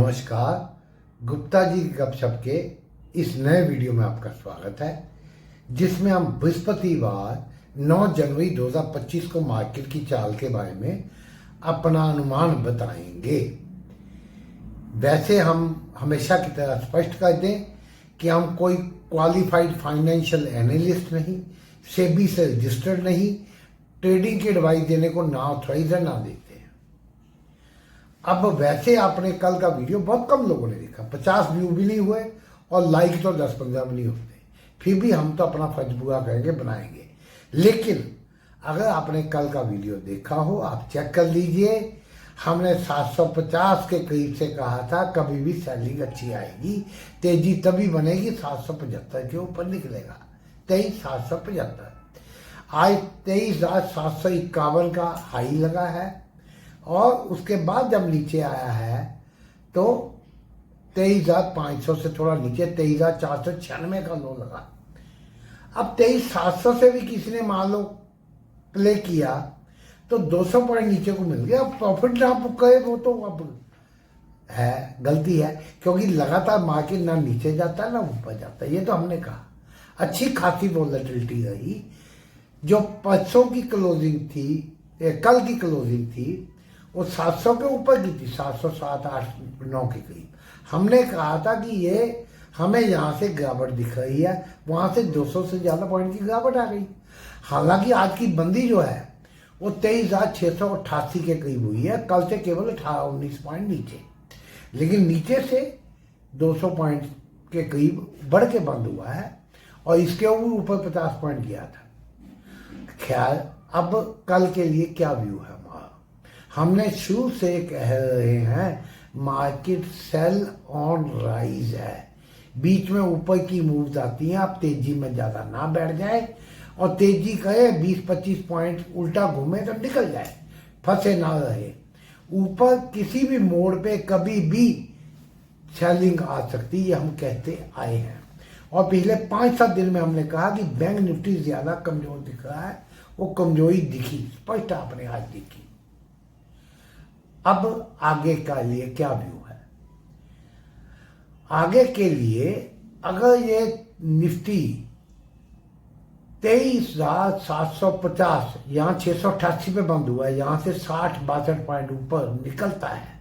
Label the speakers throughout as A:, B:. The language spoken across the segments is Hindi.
A: नमस्कार। गुप्ता जी की गपशप के इस नए वीडियो में आपका स्वागत है, जिसमें हम बृहस्पतिवार 9 जनवरी 2025 को मार्केट की चाल के बारे में अपना अनुमान बताएंगे। वैसे हम हमेशा की तरह स्पष्ट कर दें कि हम कोई क्वालिफाइड फाइनेंशियल एनालिस्ट नहीं, सेबी से रजिस्टर्ड नहीं, ट्रेडिंग की एडवाइस देने को ना ऑथराइज है ना देते हैं। अब वैसे आपने कल का वीडियो बहुत कम लोगों ने देखा, 50 व्यू भी नहीं हुए और लाइक तो 10-15 भी नहीं होते। फिर भी हम तो अपना फर्ज पूरा करेंगे, बनाएंगे। लेकिन अगर आपने कल का वीडियो देखा हो, आप चेक कर लीजिए। हमने 750 के करीब से कहा था कभी भी सेलिंग अच्छी आएगी, तेजी तभी बनेगी 775 के ऊपर निकलेगा। 23,775 आज 23,751 का हाई लगा है और उसके बाद जब नीचे आया है तो 23,500 से थोड़ा नीचे 23,496 का लो लगा। अब 23,700 से भी किसी ने मान लो प्ले किया तो 200 पॉइंट नीचे को मिल गया। अब प्रॉफिट ना बुक करे वो तो अब है, गलती है, क्योंकि लगातार मार्केट ना नीचे जाता है ना ऊपर जाता है। ये तो हमने कहा अच्छी खासी वोलेटिलिटी रही। जो परसों की क्लोजिंग थी, कल की क्लोजिंग थी, वो 700 के ऊपर की थी, 707, 8, 9 के करीब। हमने कहा था कि ये हमें यहाँ से गिरावट दिख रही है, वहाँ से 200 से ज़्यादा पॉइंट की गिरावट आ गई। हालांकि आज की बंदी जो है वो 23,688 के करीब हुई है, कल से केवल 18-19 पॉइंट नीचे, लेकिन नीचे से 200 पॉइंट के करीब बढ़ के बंद हुआ है और इसके ऊपर 50 पॉइंट गया था। ख्याल अब कल के लिए क्या व्यू है हमारा? हमने शुरू से कह रहे हैं मार्केट सेल ऑन राइज है, बीच में ऊपर की मूव्स आती हैं, आप तेजी में ज्यादा ना बैठ जाए और तेजी करे 20-25 पॉइंट उल्टा घूमे तो निकल जाए, फंसे ना रहे। ऊपर किसी भी मोड़ पे कभी भी सेलिंग आ सकती, ये हम कहते आए हैं। और पिछले 5-7 दिन में हमने कहा कि बैंक निफ्टी ज्यादा कमजोर दिख रहा है, वो कमजोरी दिखी, स्पष्ट आपने आज दिखी। अब आगे का लिए क्या व्यू है? आगे के लिए अगर ये निफ्टी 23,750 यहाँ 688 पे बंद हुआ है, यहाँ से 60-62 पॉइंट ऊपर निकलता है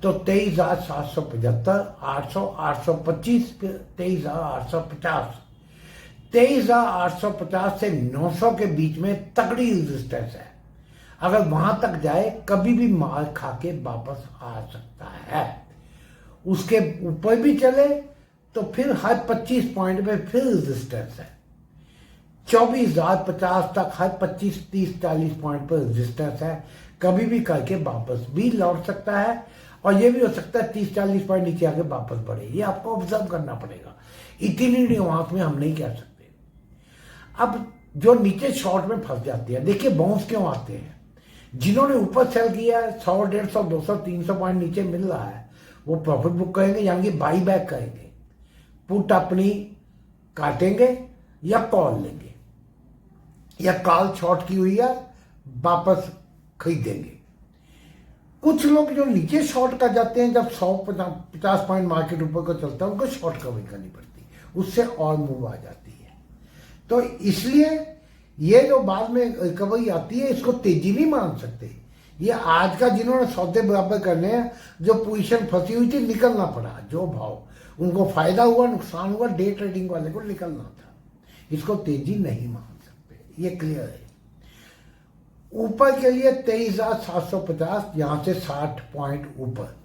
A: तो 23,775, 800, 825, 23,850, 23,850 से 900 के बीच में तगड़ी रेजिस्टेंस है। अगर वहां तक जाए कभी भी मार खा के वापस आ सकता है। उसके ऊपर भी चले तो फिर हर 25 पॉइंट पे फिर रेजिस्टेंस है। 24,050 तक हर 25, 30, 40 पॉइंट पर रेजिस्टेंस है, कभी भी करके वापस भी लौट सकता है। और ये भी हो सकता है 30-40 पॉइंट नीचे आके वापस बढ़े, ये आपको ऑब्जर्व करना पड़ेगा। इतनी नुआंस में हम नहीं कह सकते। अब जो नीचे शॉर्ट में फंस जाती है, देखिए बाउंस क्यों आते हैं। जिन्होंने ऊपर सेल किया है 100, 150, 200, 300 पॉइंट नीचे मिल रहा है, वो प्रॉफिट बुक करेंगे, यानी बाई बैक करेंगे, पुट अपनी काटेंगे या कॉल लेंगे, या कॉल शॉर्ट की हुई है वापस खरीदेंगे। कुछ लोग जो नीचे शॉर्ट कर जाते हैं, जब 100-50 पॉइंट मार्केट ऊपर को चलता है, उनको शॉर्ट कवरिंग करनी पड़ती है, उससे और मूव आ जाती है। तो इसलिए ये जो बाद में रिकवरी आती है, इसको तेजी नहीं मान सकते। ये आज का जिन्होंने सौदे बराबर करने हैं, जो पोजीशन फंसी हुई थी, निकलना पड़ा। जो भाव उनको फायदा हुआ, नुकसान हुआ, डे ट्रेडिंग वाले को निकलना था। इसको तेजी नहीं मान सकते, ये क्लियर है। ऊपर के लिए 23,750, यहां से 60 पॉइंट ऊपर,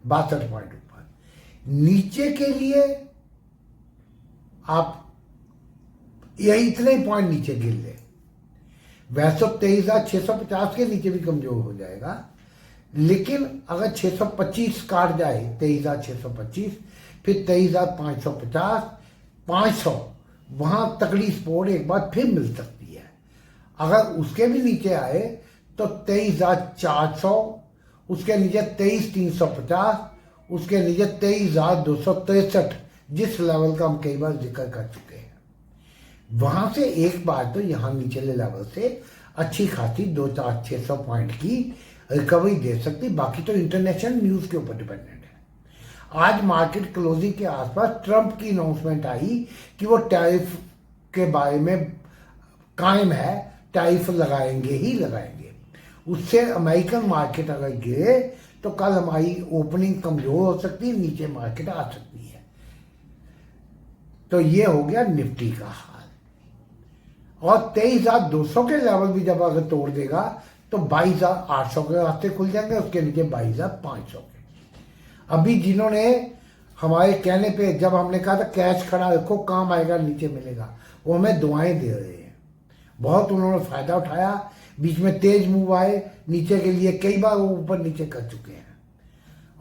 A: 62 पॉइंट ऊपर। नीचे के लिए आप यही इतने पॉइंट नीचे गिर ले। वैसे 23,650 के नीचे भी कमजोर हो जाएगा, लेकिन अगर 625 काट जाए, 23,625, फिर 23,550, 500, वहां तकड़ी स्पोर्ट एक बार फिर मिल सकती है। अगर उसके भी नीचे आए तो 23,400, उसके नीचे 23,350, उसके नीचे 23,263, जिस लेवल का हम कई बार जिक्र कर चुके हैं। वहां से एक बार तो यहां निचले लेवल से अच्छी खासी 200-600 पॉइंट की रिकवरी दे सकती, बाकी तो इंटरनेशनल न्यूज के ऊपर डिपेंडेंट है। आज मार्केट क्लोजिंग के आसपास ट्रंप की अनाउंसमेंट आई कि वो टैरिफ के बारे में कायम है, टैरिफ लगाएंगे ही लगाएंगे। उससे अमेरिकन मार्केट अगर गिरे तो कल हमारी ओपनिंग कमजोर हो सकती है, नीचे मार्केट आ सकती है। तो ये हो गया निफ्टी का हाल। और 23,200 के लेवल भी जब अगर तोड़ देगा तो 22,800 के रास्ते खुल जाएंगे, उसके नीचे 22,500 के। अभी जिन्होंने हमारे कहने पे, जब हमने कहा था कैश खड़ा रखो काम आएगा नीचे मिलेगा, वो हमें दुआएं दे रहे हैं। बहुत उन्होंने फायदा उठाया, बीच में तेज मूव आए नीचे के लिए, कई बार वो ऊपर नीचे कर चुके हैं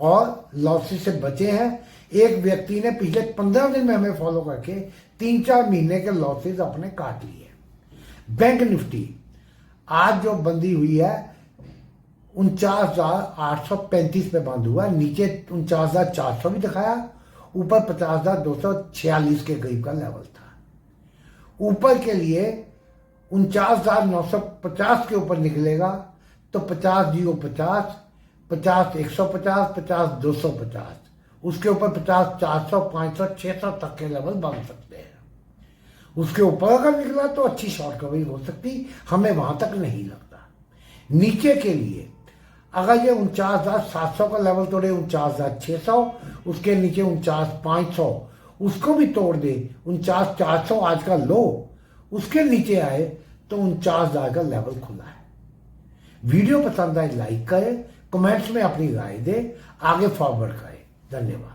A: और लॉसेस से बचे हैं। एक व्यक्ति ने पिछले 15 दिन में हमें फॉलो करके 3-4 महीने के लॉसेस अपने काट लिए। बैंक निफ्टी आज जो बंदी हुई है 49,835 पे बंद हुआ, नीचे 49,400 भी दिखाया, ऊपर 50,246 के करीब का लेवल था। ऊपर के लिए 49,950 के ऊपर निकलेगा तो 50,050, 50,150, 50,250, उसके ऊपर 50,400, 500, 600 तक के लेवल बन सकते हैं। उसके ऊपर अगर निकला तो अच्छी शॉर्ट कवरिंग हो सकती, हमें वहां तक नहीं लगता। नीचे के लिए अगर ये 49,700 का लेवल तोड़े, 49,600, उसके नीचे 49,500, उसको भी तोड़ दे, 49,400 आज का लो, उसके नीचे आए तो 49,000 का लेवल खुला है। वीडियो पसंद आए लाइक करें, कमेंट्स में अपनी राय दें, आगे फॉरवर्ड करें। धन्यवाद।